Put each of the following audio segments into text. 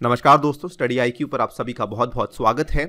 नमस्कार दोस्तों, study IQ पर आप सभी का बहुत बहुत स्वागत है।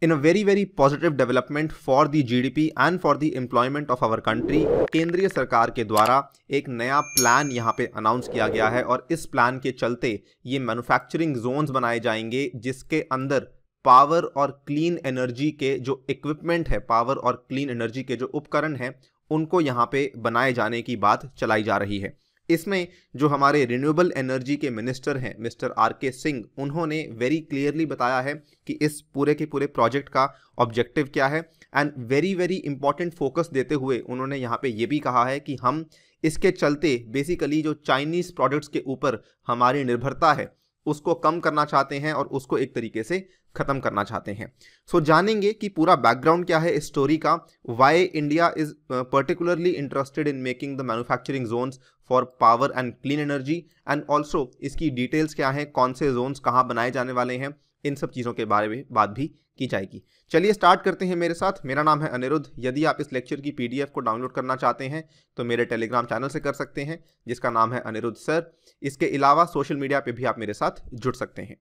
In a very positive development for the GDP and for the employment of our country, केंद्रीय सरकार के द्वारा एक नया प्लान यहाँ पे अनाउंस किया गया है और इस प्लान के चलते ये मैन्युफैक्चरिंग जोन्स बनाए जाएंगे जिसके अंदर पावर और क्लीन एनर्जी के जो इक्विपमेंट है, पावर और क्लीन एनर्जी के जो उपकरण हैं, उनको यहाँ पे बनाए जाने की बात चलाई जा रही है। इसमें जो हमारे रिन्यूएबल एनर्जी के मिनिस्टर हैं मिस्टर आर.के. सिंह, उन्होंने वेरी क्लियरली बताया है कि इस पूरे के पूरे प्रोजेक्ट का ऑब्जेक्टिव क्या है एंड वेरी इंपॉर्टेंट फोकस देते हुए उन्होंने यहाँ पे ये भी कहा है कि हम इसके चलते बेसिकली जो चाइनीज़ प्रोडक्ट्स के ऊपर हमारी निर्भरता है उसको कम करना चाहते हैं और उसको एक तरीके से ख़त्म करना चाहते हैं। सो जानेंगे कि पूरा बैकग्राउंड क्या है इस स्टोरी का, why India is particularly interested in making the manufacturing Jones for power and clean energy and also इसकी डिटेल्स क्या हैं, कौन से जोन्स कहाँ बनाए जाने वाले हैं, इन सब चीज़ों के बारे में बात भी की जाएगी। चलिए स्टार्ट करते हैं मेरे साथ। मेरा नाम है अनिरुद्ध। यदि आप इस लेक्चर की पीडीएफ को डाउनलोड करना चाहते हैं तो मेरे टेलीग्राम चैनल से कर सकते हैं जिसका नाम है अनिरुद्ध सर। इसके अलावा सोशल मीडिया पे भी आप मेरे साथ जुड़ सकते हैं।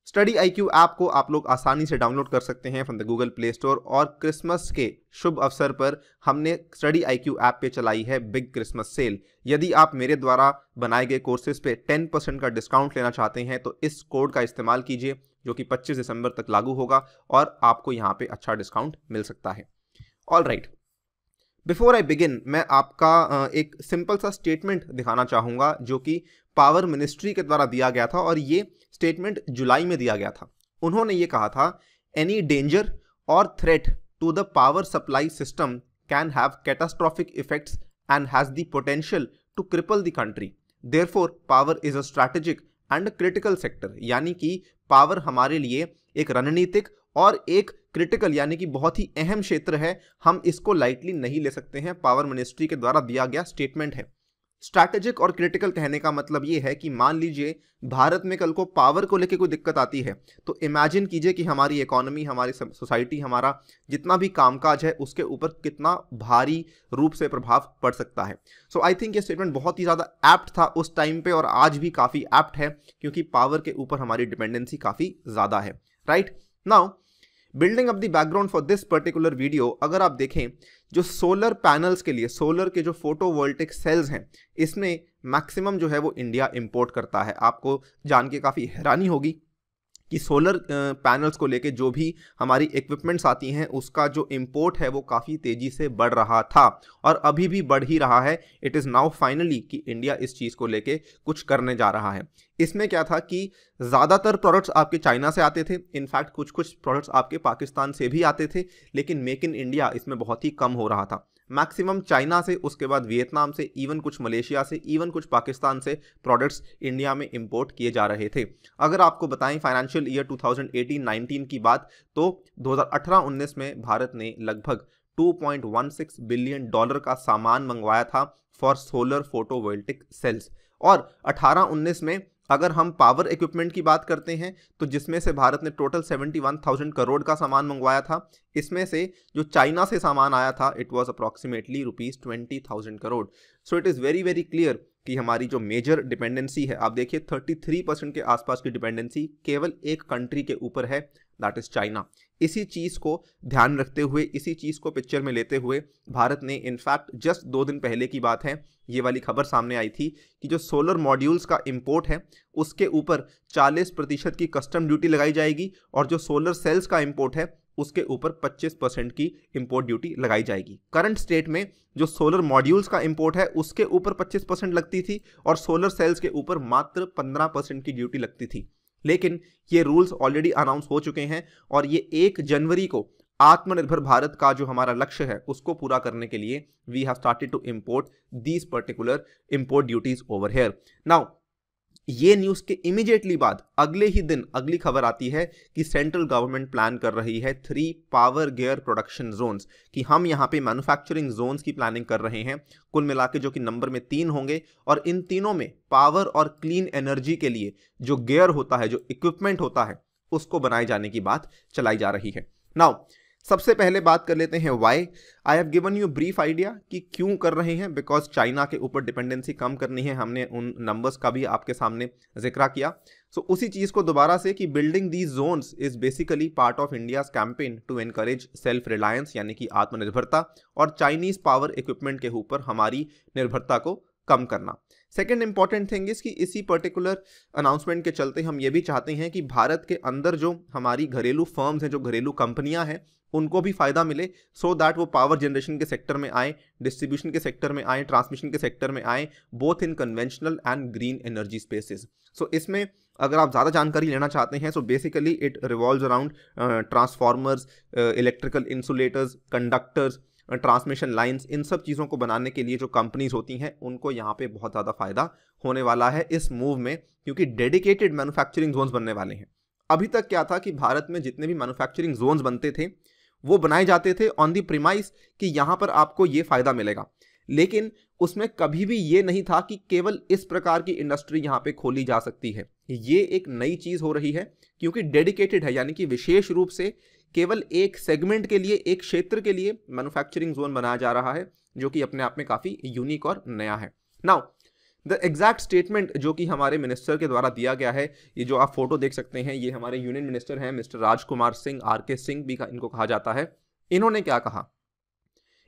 स्टडी आईक्यू ऐप को आप लोग आसानी से डाउनलोड कर सकते हैं from the Google play store और क्रिसमस के शुभ अवसर पर हमने स्टडी आईक्यू ऐप पे चलाई है बिग क्रिसमस सेल। यदि आप मेरे द्वारा बनाए गए कोर्सेज पे 10% का डिस्काउंट लेना चाहते हैं तो इस कोड का इस्तेमाल कीजिए जो कि 25 दिसंबर तक लागू होगा और आपको यहाँ पे अच्छा डिस्काउंट मिल सकता है। All right, before I begin मैं आपका एक सिंपल सा स्टेटमेंट दिखाना चाहूँगा जो कि पावर मिनिस्ट्री के द्वारा दिया गया था और ये स्टेटमेंट जुलाई में दिया गया था। उन्होंने ये कहा था, any danger or threat to the power supply system can have catastrophic effects and has the potential to cripple the country, therefore power is a strategic and critical sector. यानी कि पावर हमारे लिए एक रणनीतिक और एक क्रिटिकल यानी कि बहुत ही अहम क्षेत्र है, हम इसको लाइटली नहीं ले सकते हैं। पावर मिनिस्ट्री के द्वारा दिया गया स्टेटमेंट है। स्ट्रैटेजिक और क्रिटिकल कहने का मतलब ये है कि मान लीजिए भारत में कल को पावर को लेकर कोई दिक्कत आती है तो इमेजिन कीजिए कि हमारी इकोनॉमी, हमारी सोसाइटी, हमारा जितना भी कामकाज है उसके ऊपर कितना भारी रूप से प्रभाव पड़ सकता है। सो आई थिंक ये स्टेटमेंट बहुत ही ज़्यादा एप्ट था उस टाइम पे और आज भी काफ़ी एप्ट है क्योंकि पावर के ऊपर हमारी डिपेंडेंसी काफ़ी ज़्यादा है। Right now, building up the background for this particular video, अगर आप देखें जो सोलर पैनल्स के लिए सोलर के जो फोटोवोल्टिक सेल्स हैं इसमें मैक्सिमम जो है वो इंडिया इंपोर्ट करता है। आपको जान के काफ़ी हैरानी होगी कि सोलर पैनल्स को लेके जो भी हमारी इक्विपमेंट्स आती हैं उसका जो इंपोर्ट है वो काफ़ी तेज़ी से बढ़ रहा था और अभी भी बढ़ ही रहा है। इट इज़ नाउ फाइनली कि इंडिया इस चीज़ को लेके कुछ करने जा रहा है। इसमें क्या था कि ज़्यादातर प्रोडक्ट्स आपके चाइना से आते थे, इनफैक्ट कुछ प्रोडक्ट्स आपके पाकिस्तान से भी आते थे, लेकिन मेक इन इंडिया इसमें बहुत ही कम हो रहा था। मैक्सिमम चाइना से, उसके बाद वियतनाम से, इवन कुछ मलेशिया से, इवन कुछ पाकिस्तान से प्रोडक्ट्स इंडिया में इंपोर्ट किए जा रहे थे। अगर आपको बताएं फाइनेंशियल ईयर 2018-19 की बात, तो 2018-19 में भारत ने लगभग $2.16 बिलियन का सामान मंगवाया था फॉर सोलर फोटोवोल्टिक सेल्स। और 18-19 में अगर हम पावर इक्विपमेंट की बात करते हैं तो जिसमें से भारत ने टोटल 71,000 करोड़ का सामान मंगवाया था, इसमें से जो चाइना से सामान आया था it was approximately ₹20,000 crore. So it is very clear कि हमारी जो मेजर डिपेंडेंसी है, आप देखिए 33% के आसपास की डिपेंडेंसी केवल एक कंट्री के ऊपर है, दैट इज़ चाइना। इसी चीज़ को ध्यान रखते हुए, इसी चीज़ को पिक्चर में लेते हुए भारत ने इनफैक्ट जस्ट 2 दिन पहले की बात है ये वाली खबर सामने आई थी कि जो सोलर मॉड्यूल्स का इंपोर्ट है उसके ऊपर 40% की कस्टम ड्यूटी लगाई जाएगी और जो सोलर सेल्स का इंपोर्ट है उसके ऊपर 25% की इंपोर्ट ड्यूटी लगाई जाएगी। करंट स्टेट में जो सोलर मॉड्यूल्स का इंपोर्ट है उसके ऊपर 25% लगती थी और सोलर सेल्स के ऊपर मात्र 15% की ड्यूटी लगती थी। लेकिन ये रूल्स ऑलरेडी अनाउंस हो चुके हैं और ये 1 जनवरी को आत्मनिर्भर भारत का जो हमारा लक्ष्य है उसको पूरा करने के लिए we have started to import these particular import duties over here. Now ये न्यूज़ के इमीडिएटली बाद अगले ही दिन अगली खबर आती है कि सेंट्रल गवर्नमेंट प्लान कर रही है 3 पावर गियर प्रोडक्शन जोन्स, कि हम यहाँ पे मैन्युफैक्चरिंग जोन्स की प्लानिंग कर रहे हैं कुल मिला के, जो कि नंबर में 3 होंगे और इन तीनों में पावर और क्लीन एनर्जी के लिए जो गियर होता है, जो इक्विपमेंट होता है, उसको बनाए जाने की बात चलाई जा रही है। नाउ सबसे पहले बात कर लेते हैं why. I have given you brief idea कि क्यों कर रहे हैं, बिकॉज चाइना के ऊपर डिपेंडेंसी कम करनी है। हमने उन नंबर्स का भी आपके सामने जिक्र किया। सो उसी चीज़ को दोबारा से कि building these zones is basically part of India's campaign to encourage self reliance यानी कि आत्मनिर्भरता और चाइनीज पावर इक्विपमेंट के ऊपर हमारी निर्भरता को कम करना। सेकेंड इंपॉर्टेंट थिंग इज कि इसी पर्टिकुलर अनाउंसमेंट के चलते हम ये भी चाहते हैं कि भारत के अंदर जो हमारी घरेलू फर्म्स हैं, जो घरेलू कंपनियां हैं, उनको भी फायदा मिले, सो दैट वो पावर जनरेशन के सेक्टर में आए, डिस्ट्रीब्यूशन के सेक्टर में आए, ट्रांसमिशन के सेक्टर में आए, both in conventional and green energy spaces. So इसमें अगर आप ज़्यादा जानकारी लेना चाहते हैं, so basically it revolves around transformers, electrical insulators, conductors, transmission lines, इन सब चीज़ों को बनाने के लिए जो कंपनीज होती हैं उनको यहाँ पे बहुत ज़्यादा फायदा होने वाला है इस मूव में, क्योंकि डेडिकेटेड मैन्युफैक्चरिंग जोन्स बनने वाले हैं। अभी तक क्या था कि भारत में जितने भी मैन्युफैक्चरिंग जोन्स बनते थे वो बनाए जाते थे ऑन दी प्रीमाइस कि यहाँ पर आपको ये फायदा मिलेगा, लेकिन उसमें कभी भी ये नहीं था कि केवल इस प्रकार की इंडस्ट्री यहाँ पे खोली जा सकती है। ये एक नई चीज़ हो रही है क्योंकि डेडिकेटेड है, यानी कि विशेष रूप से केवल एक सेगमेंट के लिए, एक क्षेत्र के लिए मैन्युफैक्चरिंग जोन बनाया जा रहा है, जो कि अपने आप में काफ़ी यूनिक और नया है। नाउ द एग्जैक्ट स्टेटमेंट जो कि हमारे मिनिस्टर के द्वारा दिया गया है, ये जो आप फोटो देख सकते हैं, ये हमारे यूनियन मिनिस्टर हैं मिस्टर राजकुमार सिंह, RK सिंह भी इनको कहा जाता है। इन्होंने क्या कहा?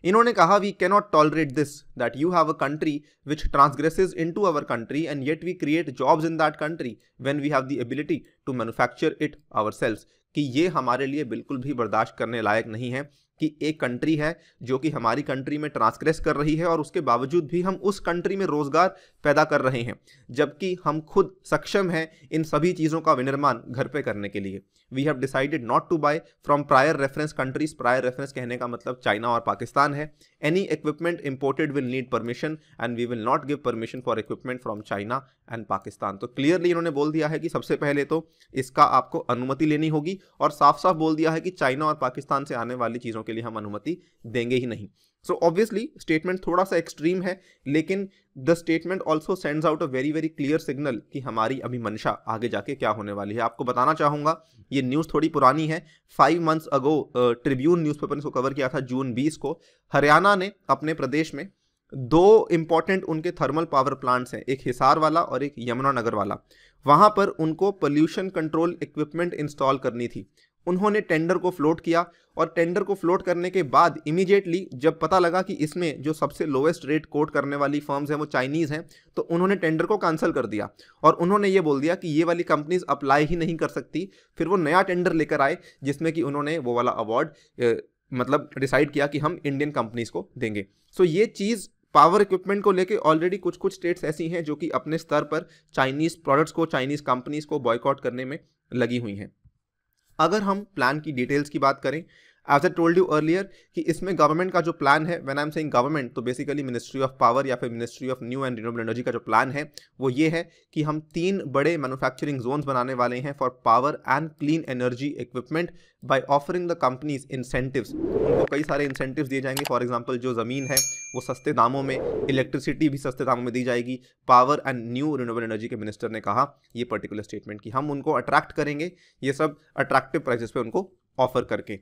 इन्होंने कहा we cannot tolerate this that you have a country which transgresses into our country and yet we create jobs in that country when we have the ability to manufacture it ourselves, कि ये हमारे लिए बिल्कुल भी बर्दाश्त करने लायक नहीं है कि एक कंट्री है जो कि हमारी कंट्री में ट्रांसग्रेस कर रही है और उसके बावजूद भी हम उस कंट्री में रोजगार पैदा कर रहे हैं, जबकि हम खुद सक्षम हैं इन सभी चीज़ों का विनिर्माण घर पे करने के लिए। We have decided not to buy from prior reference countries. Prior reference कहने का मतलब चाइना और पाकिस्तान है। Any equipment imported will need permission and we will not give permission for equipment from China and Pakistan. तो क्लियरली इन्होंने बोल दिया है कि सबसे पहले तो इसका आपको अनुमति लेनी होगी, और साफ साफ बोल दिया है कि चाइना और पाकिस्तान से आने वाली चीज़ों के लिए हम अनुमति देंगे ही नहीं। सो ऑब्वियसली स्टेटमेंट थोड़ा सा एक्सट्रीम है, लेकिन the statement also sends out a very very clear signal कि हमारी अभी मंशा आगे जाके क्या होने वाली है। आपको बताना चाहूँगा, ये न्यूज़ थोड़ी पुरानी है। 5 months अगो ट्रिब्यून न्यूज़पेपर ने इसको कवर किया था जून 20 को। हरियाणा ने अपने प्रदेश में 2 इंपॉर्टेंट उनके थर्मल पावर प्लांट्स हैं, एक हिसार वाला और एक यमुनानगर वाला। वहाँ पर उनको पोल्यूशन कंट्रोल इक्विपमेंट इंस्टॉल करनी थी। उन्होंने टेंडर को फ्लोट किया, और टेंडर को फ्लोट करने के बाद इमीडिएटली जब पता लगा कि इसमें जो सबसे लोएस्ट रेट कोट करने वाली फर्म्स हैं वो चाइनीज़ हैं, तो उन्होंने टेंडर को कैंसिल कर दिया और उन्होंने ये बोल दिया कि ये वाली कंपनीज अप्लाई ही नहीं कर सकती। फिर वो नया टेंडर लेकर आए जिसमें कि उन्होंने वो वाला अवार्ड मतलब डिसाइड किया कि हम इंडियन कंपनीज को देंगे। सो ये चीज़ पावर इक्विपमेंट को लेके ऑलरेडी कुछ कुछ स्टेट्स ऐसी हैं जो कि अपने स्तर पर चाइनीज़ प्रोडक्ट्स को, चाइनीज़ कंपनीज को बॉयकॉट करने में लगी हुई हैं। अगर हम प्लान की डिटेल्स की बात करें, as I told you earlier कि इसमें गवर्नमेंट का जो प्लान है, when I am saying government तो बेसिकली मिनिस्ट्री ऑफ पावर या फिर ministry of new and renewable energy का जो प्लान है वो ये है कि हम 3 बड़े मैन्युफैक्चरिंग जोन्स बनाने वाले हैं for power and clean energy equipment by offering the companies incentives. उनको कई सारे इंसेंटिव्स दिए जाएंगे। फॉर एग्जांपल जो ज़मीन है वो सस्ते दामों में, इलेक्ट्रिसिटी भी सस्ते दामों में दी जाएगी। Power and new renewable energy के मिनिस्टर ने कहा ये पर्टिकुलर स्टेटमेंट कि हम उनको अट्रैक्ट करेंगे, ये सब अट्रैक्टिव प्राइसेस पे उनको ऑफर करके।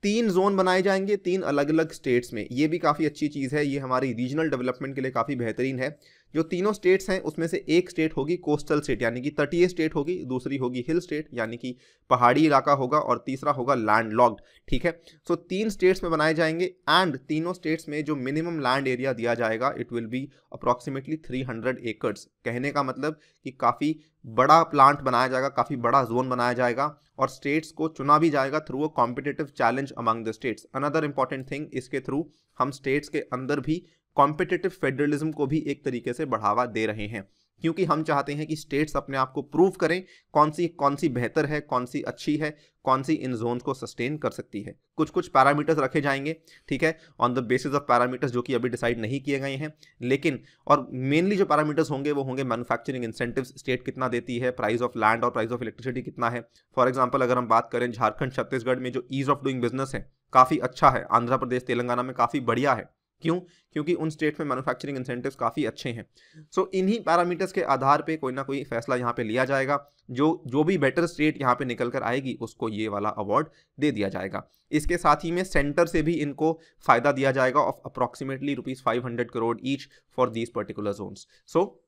3 जोन बनाए जाएंगे 3 अलग अलग स्टेट्स में। ये भी काफ़ी अच्छी चीज़ है, ये हमारी रीजनल डेवलपमेंट के लिए काफ़ी बेहतरीन है। जो तीनों स्टेट्स हैं उसमें से एक स्टेट होगी कोस्टल स्टेट यानी कि तटीय स्टेट होगी, दूसरी होगी हिल स्टेट यानी कि पहाड़ी इलाका होगा, और तीसरा होगा लैंड लॉक्ड। ठीक है, सो 3 स्टेट्स में बनाए जाएंगे एंड तीनों स्टेट्स में जो मिनिमम लैंड एरिया दिया जाएगा इट विल बी अप्रॉक्सीमेटली 300 एकड़्स। कहने का मतलब कि काफ़ी बड़ा प्लांट बनाया जाएगा, काफ़ी बड़ा जोन बनाया जाएगा, और स्टेट्स को चुना भी जाएगा through a competitive challenge among the states. Another important thing, इसके थ्रू हम स्टेट्स के अंदर भी कॉम्पिटिटिव फेडरलिज्म को भी एक तरीके से बढ़ावा दे रहे हैं, क्योंकि हम चाहते हैं कि स्टेट्स अपने आप को प्रूव करें कौन सी बेहतर है, कौन सी अच्छी है, कौन सी इन जोन्स को सस्टेन कर सकती है। कुछ कुछ पैरामीटर्स रखे जाएंगे, ठीक है, on the basis of parameters जो कि अभी डिसाइड नहीं किए गए हैं, लेकिन और मेनली जो पैरामीटर्स होंगे वो होंगे मैन्युफैक्चरिंग इंसेंटिव्स स्टेट कितना देती है, प्राइस ऑफ लैंड और प्राइस ऑफ इलेक्ट्रिसिटी कितना है। फॉर एग्जाम्पल अगर हम बात करें झारखंड छत्तीसगढ़ में जो ईज ऑफ डूइंग बिजनेस है काफ़ी अच्छा है, आंध्र प्रदेश तेलंगाना में काफ़ी बढ़िया है। क्यों? क्योंकि उन स्टेट में मैन्युफैक्चरिंग इंसेंटिव्स काफ़ी अच्छे हैं। सो इन्हीं पैरामीटर्स के आधार पे कोई ना कोई फैसला यहाँ पे लिया जाएगा। जो भी बेटर स्टेट यहाँ पे निकल कर आएगी उसको ये वाला अवार्ड दे दिया जाएगा। इसके साथ ही में सेंटर से भी इनको फ़ायदा दिया जाएगा of approximately ₹500 crore each for these particular zones. So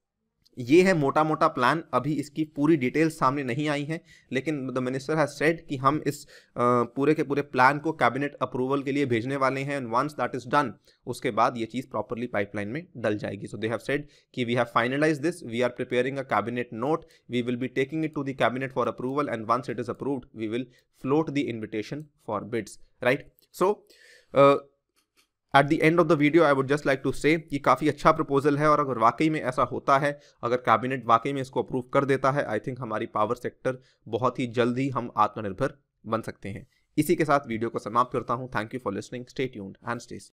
ये है मोटा मोटा प्लान। अभी इसकी पूरी डिटेल्स सामने नहीं आई हैं, लेकिन द मिनिस्टर हैज सेड कि हम इस पूरे के पूरे प्लान को कैबिनेट अप्रूवल के लिए भेजने वाले हैं, and once that is done उसके बाद ये चीज़ प्रॉपरली पाइपलाइन में डल जाएगी। सो दे हैव सेड कि we have finalise this, we are preparing a cabinet note, we will be taking it to the cabinet for approval, and once it is approved we will float the invitation for bids, right. So at the end of the video I would just like to say कि काफ़ी अच्छा proposal है, और अगर वाकई में ऐसा होता है, अगर कैबिनेट वाकई में इसको अप्रूव कर देता है, आई थिंक हमारी पावर सेक्टर बहुत ही जल्द ही हम आत्मनिर्भर बन सकते हैं। इसी के साथ वीडियो को समाप्त करता हूं। Thank you for listening, stay tuned and stay